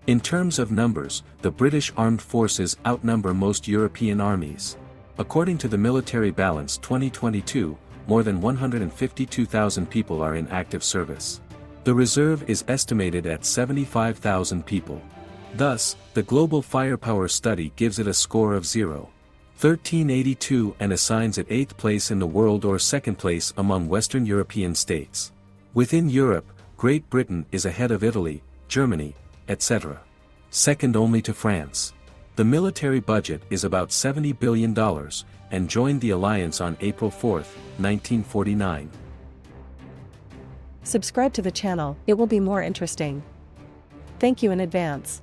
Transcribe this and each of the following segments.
In terms of numbers, the British armed forces outnumber most European armies. According to the Military Balance 2022, more than 152,000 people are in active service. The reserve is estimated at 75,000 people. Thus, the Global Firepower Study gives it a score of 0.1382 and assigns it 8th place in the world or 2nd place among Western European states. Within Europe, Great Britain is ahead of Italy, Germany, etc. Second only to France. The military budget is about $70 billion, and joined the alliance on April 4, 1949. Subscribe to the channel, it will be more interesting. Thank you in advance.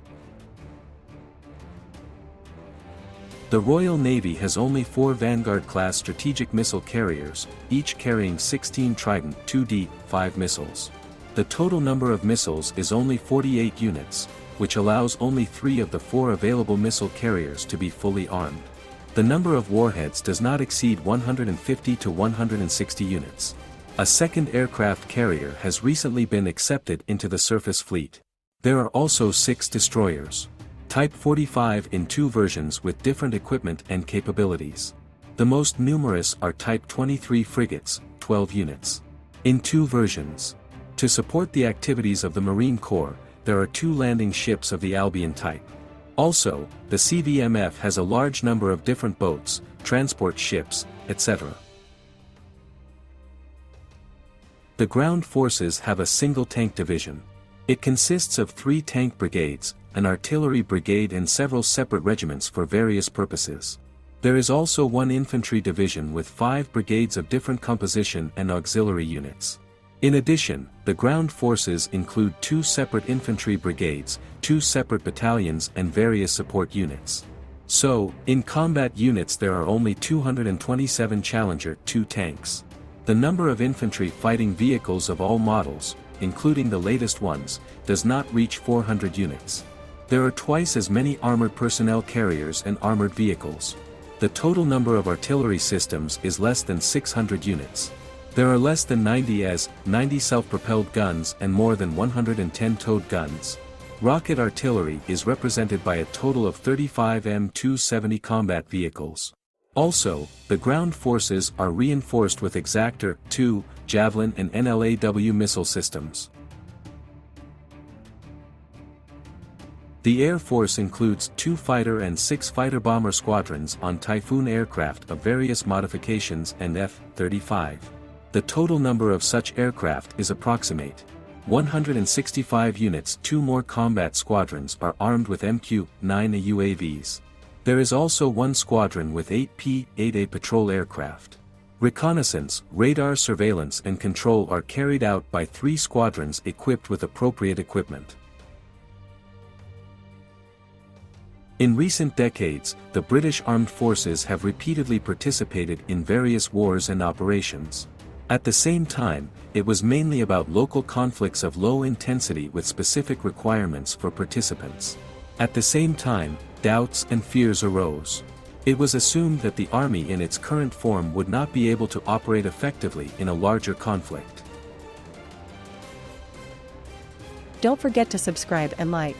The Royal Navy has only 4 Vanguard-class strategic missile carriers, each carrying 16 Trident 2D5 missiles. The total number of missiles is only 48 units, which allows only 3 of the 4 available missile carriers to be fully armed. The number of warheads does not exceed 150 to 160 units. A second aircraft carrier has recently been accepted into the surface fleet. There are also 6 destroyers. Type 45 in 2 versions with different equipment and capabilities. The most numerous are Type 23 frigates, 12 units. In 2 versions. To support the activities of the Marine Corps, there are 2 landing ships of the Albion type. Also, the CVMF has a large number of different boats, transport ships, etc. The ground forces have a single tank division. It consists of 3 tank brigades, an artillery brigade and several separate regiments for various purposes. There is also 1 infantry division with 5 brigades of different composition and auxiliary units. In addition, the ground forces include 2 separate infantry brigades, 2 separate battalions and various support units. So, in combat units there are only 227 Challenger 2 tanks. The number of infantry fighting vehicles of all models, including the latest ones, does not reach 400 units. There are twice as many armored personnel carriers and armored vehicles. The total number of artillery systems is less than 600 units. There are less than 90 self-propelled guns and more than 110 towed guns. Rocket artillery is represented by a total of 35 M270 combat vehicles. Also, the ground forces are reinforced with Exactor, 2, Javelin and NLAW missile systems. The Air Force includes 2 fighter and 6 fighter-bomber squadrons on Typhoon aircraft of various modifications and F-35. The total number of such aircraft is approximate 165 units. 2 more combat squadrons are armed with MQ-9A UAVs. There is also 1 squadron with 8 P-8A patrol aircraft. Reconnaissance, radar surveillance and control are carried out by 3 squadrons equipped with appropriate equipment. In recent decades, the British Armed Forces have repeatedly participated in various wars and operations. At the same time, it was mainly about local conflicts of low intensity with specific requirements for participants. At the same time, doubts and fears arose. It was assumed that the army in its current form would not be able to operate effectively in a larger conflict. Don't forget to subscribe and like.